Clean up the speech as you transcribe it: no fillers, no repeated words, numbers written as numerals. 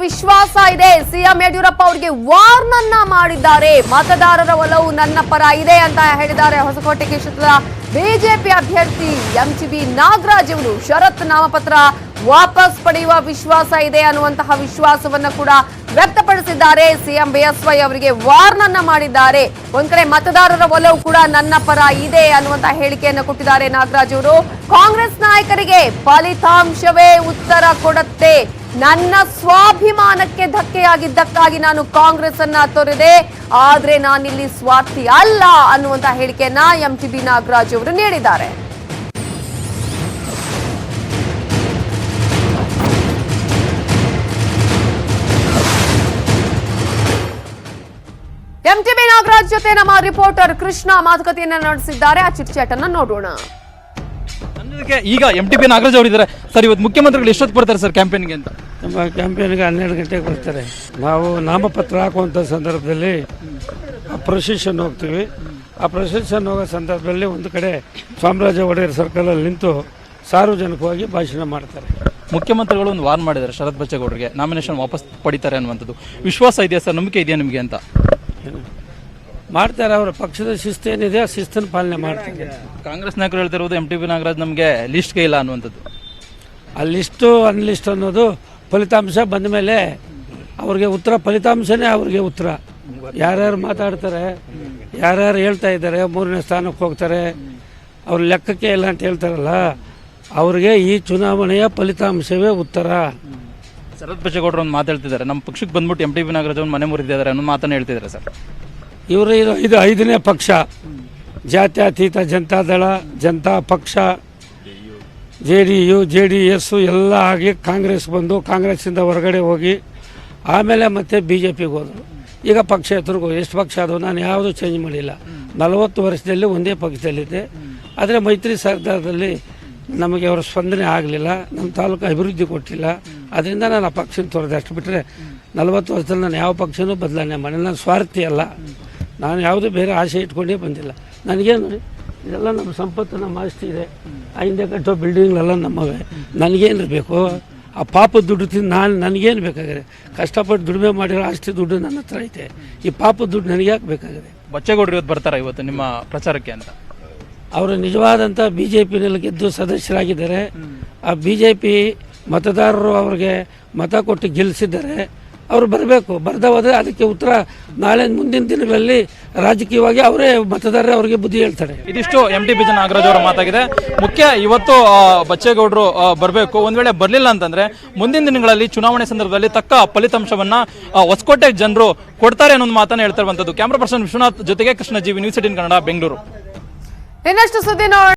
ವಿಶ್ವಾಸ ಇದೆ. ಸಿಎಂ ಯಡಿಯೂರಪ್ಪ ಅವರಿಗೆ ವಾರ್ನನ್ನ ಮಾಡಿದ್ದಾರೆ. ಮತದಾರರ ಒಲವು ನನ್ನ ಪರ ಇದೆ ಅಂತ ಹೇಳಿದ್ದಾರೆ. ಹೊಸಕೋಟೆ ಕ್ಷೇತ್ರದ ಬಿಜೆಪಿ ಅಭ್ಯರ್ಥಿ ಎಂಟಿಬಿ ನಾಗರಾಜ್ ಅವರು ಷರತ್ತು ನಾಮಪತ್ರ ವಾಪಸ್ ಪಡೆಯುವ ವಿಶ್ವಾಸ ಇದೆ ಅನ್ನುವಂತಹ ವಿಶ್ವಾಸವನ್ನ ಕೂಡ ವ್ಯಕ್ತಪಡಿಸಿದ್ದಾರೆ. ಸಿಎಂ ಬಿಎಸ್ವೈ ಅವರಿಗೆ ವಾರ್ನನ್ನ ಮಾಡಿದ್ದಾರೆ. ಒಂದ್ ಕಡೆ ಮತದಾರರ ಒಲವು ಕೂಡ ನನ್ನ ಪರ ಇದೆ ಅನ್ನುವಂತಹ ಹೇಳಿಕೆಯನ್ನು ಕೊಟ್ಟಿದ್ದಾರೆ ನಾಗರಾಜ್ ಅವರು. ಕಾಂಗ್ರೆಸ್ ನಾಯಕರಿಗೆ ಫಲಿತಾಂಶವೇ ಉತ್ತರ ಕೊಡುತ್ತೆ. ನನ್ನ ಸ್ವಾಭಿಮಾನಕ್ಕೆ ಧಕ್ಕೆಯಾಗಿದ್ದಕ್ಕಾಗಿ ನಾನು ಕಾಂಗ್ರೆಸ್ ಅನ್ನ ತೊರೆದೆ, ಆದ್ರೆ ನಾನಿಲ್ಲಿ ಸ್ವಾರ್ಥಿ ಅಲ್ಲ ಅನ್ನುವಂತಹ ಹೇಳಿಕೆಯನ್ನ ಎಂಟಿಬಿ ನಾಗರಾಜ್ ಅವರು ನೀಡಿದ್ದಾರೆ. ಎಂಟಿಬಿ ನಾಗರಾಜ್ ಜೊತೆ ನಮ್ಮ ರಿಪೋರ್ಟರ್ ಕೃಷ್ಣ ಮಾತುಕತೆಯನ್ನ ನಡೆಸಿದ್ದಾರೆ. ಆ ಚಿಟ್ ಅನ್ನ ನೋಡೋಣ. ಈಗ ಎಂಟಿಬಿ ನಾಗರಾಜ್ ಅವರಿದ್ದಾರೆ ಸರ್. ಇವತ್ತು ಮುಖ್ಯಮಂತ್ರಿಗಳು ಎಷ್ಟೊತ್ತು ಬರ್ತಾರೆ ಸರ್ ಕ್ಯಾಂಪೇನ್ಗೆ ಅಂತ? ನಮ್ಮ ಕ್ಯಾಂಪೇನ್ಗೆ 12 ಗಂಟೆಗೆ ಬರ್ತಾರೆ. ನಾವು ನಾಮಪತ್ರ ಹಾಕುವಂಥ ಸಂದರ್ಭದಲ್ಲಿ ಪ್ರೊಸೆಷನ್ ಹೋಗ್ತೀವಿ. ಆ ಪ್ರೊಸೆಷನ್ ಹೋಗೋ ಸಂದರ್ಭದಲ್ಲಿ ಒಂದು ಕಡೆ ಚಾಮರಾಜ ಒಡೆಯರ್ ಸರ್ಕಲಲ್ಲಿ ನಿಂತು ಸಾರ್ವಜನಿಕವಾಗಿ ಭಾಷಣ ಮಾಡ್ತಾರೆ. ಮುಖ್ಯಮಂತ್ರಿಗಳು ಒಂದು ವಾರ್ನ್ ಮಾಡಿದ್ದಾರೆ ಶರತ್ ಬಚ್ಚೇಗೌಡರಿಗೆ, ನಾಮಿನೇಷನ್ ವಾಪಸ್ ಪಡಿತಾರೆ ಅನ್ನುವಂಥದ್ದು. ವಿಶ್ವಾಸ ಇದೆಯಾ ಸರ್, ನಂಬಿಕೆ ಇದೆಯಾ ನಿಮಗೆ ಅಂತ? ಮಾಡ್ತಾರೆ. ಅವರ ಪಕ್ಷದ ಶಿಸ್ತೇನಿದೆ ಆ ಶಿಸ್ತನ್ನು ಪಾಲನೆ ಮಾಡ್ತಾರೆ. ಕಾಂಗ್ರೆಸ್ ನಾಯಕರು ಹೇಳ್ತಿರೋದು ಎಂಟಿಬಿ ನಾಗರಾಜ್ ನಮಗೆ ಲಿಸ್ಟ್ಗೆ ಇಲ್ಲ ಅನ್ನುವಂಥದ್ದು. ಆ ಲಿಸ್ಟು ಅನ್ಲಿಸ್ಟ್ ಅನ್ನೋದು ಫಲಿತಾಂಶ ಬಂದ ಮೇಲೆ ಅವ್ರಿಗೆ ಉತ್ತರ, ಫಲಿತಾಂಶನೇ ಅವ್ರಿಗೆ ಉತ್ತರ. ಯಾರ್ಯಾರು ಮಾತಾಡ್ತಾರೆ, ಯಾರ್ಯಾರು ಹೇಳ್ತಾ ಇದ್ದಾರೆ 3ನೇ ಸ್ಥಾನಕ್ಕೆ ಹೋಗ್ತಾರೆ, ಅವ್ರ ಲೆಕ್ಕಕ್ಕೆ ಇಲ್ಲ ಅಂತ ಹೇಳ್ತಾರಲ್ಲ, ಅವ್ರಿಗೆ ಈ ಚುನಾವಣೆಯ ಫಲಿತಾಂಶವೇ ಉತ್ತರ. ಶರತ್ ಬಚ್ಚೇಗೌಡರು ಒಂದು ಮಾತು ಹೇಳ್ತಿದ್ದಾರೆ, ನಮ್ಮ ಪಕ್ಷಕ್ಕೆ ಬಂದ್ಬಿಟ್ಟು ಎಂಟಿಬಿ ನಾಗರಾಜ್ ಅವ್ರು ಮನೆ ಮುರಿದಿದ್ದಾರೆ ಅನ್ನೋ ಮಾತನ್ನು ಹೇಳ್ತಿದ್ದಾರೆ ಸರ್. ಇವರು ಇದು 5ನೇ ಪಕ್ಷ. ಜಾತ್ಯತೀತ ಜನತಾದಳ, ಜನತಾ ಪಕ್ಷ, JDS ಎಲ್ಲ ಆಗಿ ಕಾಂಗ್ರೆಸ್ ಬಂದು ಕಾಂಗ್ರೆಸ್ಸಿಂದ ಹೊರಗಡೆ ಹೋಗಿ ಆಮೇಲೆ ಮತ್ತೆ BJPಗೆ ಹೋದರು. ಈಗ ಪಕ್ಷ ಎತ್ತರಿಗೂ ಎಷ್ಟು ಪಕ್ಷ ಆದವು, ನಾನು ಯಾವುದೂ ಚೇಂಜ್ ಮಾಡಿಲ್ಲ. 40 ವರ್ಷದಲ್ಲಿ ಒಂದೇ ಪಕ್ಷದಲ್ಲಿದ್ದೆ. ಆದರೆ ಮೈತ್ರಿ ಸರ್ಕಾರದಲ್ಲಿ ನಮಗೆ ಅವರ ಸ್ಪಂದನೆ ಆಗಲಿಲ್ಲ, ನಮ್ಮ ತಾಲೂಕು ಅಭಿವೃದ್ಧಿ ಕೊಟ್ಟಿಲ್ಲ. ಅದರಿಂದ ನಾನು ಆ ಪಕ್ಷನ ತೊರೆದೆ. ಅಷ್ಟು ಬಿಟ್ಟರೆ 40 ವರ್ಷದಲ್ಲಿ ನಾನು ಯಾವ ಪಕ್ಷನೂ ಬದಲಾವಣೆ ಮಾಡಿ, ನಾನು ಸ್ವಾರ್ಥಿ ಅಲ್ಲ. ನಾನು ಯಾವುದೂ ಬೇರೆ ಆಸೆ ಇಟ್ಕೊಂಡೇ ಬಂದಿಲ್ಲ. ನನಗೇನು ಇದೆಲ್ಲ ನಮ್ಮ ಸಂಪತ್ತು, ನಮ್ಮ ಆಸ್ತಿ ಇದೆ. ಹಿಂದೆ ಕಟ್ಟೋ ಬಿಲ್ಡಿಂಗ್ಗಳೆಲ್ಲ ನಮ್ಮವೆ. ನನಗೇನು ಬೇಕು? ಆ ಪಾಪದ ದುಡ್ಡು ತಿಂದು ನನಗೇನು ಬೇಕಾಗಿದೆ? ಕಷ್ಟಪಟ್ಟು ದುಡಿಮೆ ಮಾಡಿರೋ ಆಸ್ತಿ ದುಡ್ಡು ನನ್ನ ಹತ್ರ ಐತೆ. ಈ ಪಾಪದ ದುಡ್ಡು ನನಗೆ ಯಾಕೆ ಬೇಕಾಗಿದೆ? ಬಚ್ಚೇಗೌಡರು ಇವತ್ತು ಬರ್ತಾರೆ ಇವತ್ತು ನಿಮ್ಮ ಪ್ರಚಾರಕ್ಕೆ ಅಂತ? ಅವರು ನಿಜವಾದಂಥ BJPನಲ್ಲಿ ಗೆದ್ದು ಸದಸ್ಯರಾಗಿದ್ದಾರೆ. ಆ BJP ಮತದಾರರು ಅವ್ರಿಗೆ ಮತ ಕೊಟ್ಟು ಗೆಲ್ಲಿಸಿದ್ದಾರೆ. ಅವರು ಬರಬೇಕು. ಬರ್ದೇ ಹೋದರೆ ಅದಕ್ಕೆ ಉತ್ತರ ನಾಳೆ ಮುಂದಿನ ದಿನಗಳಲ್ಲಿ ರಾಜಕೀಯವಾಗಿ ಅವರೇ ಮತದಾರರೇ ಅವರಿಗೆ ಬುದ್ಧಿ ಹೇಳ್ತಾರೆ. ಇದಿಷ್ಟು ಎಂಟಿಬಿ ನಾಗರಾಜ್ ಅವರ ಮಾತಾಗಿದೆ. ಮುಖ್ಯ ಇವತ್ತು ಬಚ್ಚೇಗೌಡರು ಬರಬೇಕು. ಒಂದ್ ವೇಳೆ ಬರಲಿಲ್ಲ ಅಂತಂದ್ರೆ ಮುಂದಿನ ದಿನಗಳಲ್ಲಿ ಚುನಾವಣೆ ಸಂದರ್ಭದಲ್ಲಿ ತಕ್ಕ ಫಲಿತಾಂಶವನ್ನ ಹೊಸಕೋಟೆ ಜನರು ಕೊಡ್ತಾರೆ ಅನ್ನೋ ಮಾತನ್ನ ಹೇಳ್ತಾ ಇರುವಂತದ್ದು. ಕ್ಯಾಮರಾ ಪರ್ಸನ್ ವಿಶ್ವನಾಥ್ ಜೊತೆಗೆ ಕೃಷ್ಣ, GV ನ್ಯೂಸ್ 18 ಕನ್ನಡ, ಬೆಂಗಳೂರು. ಇನ್ನಷ್ಟು ಸುದ್ದಿ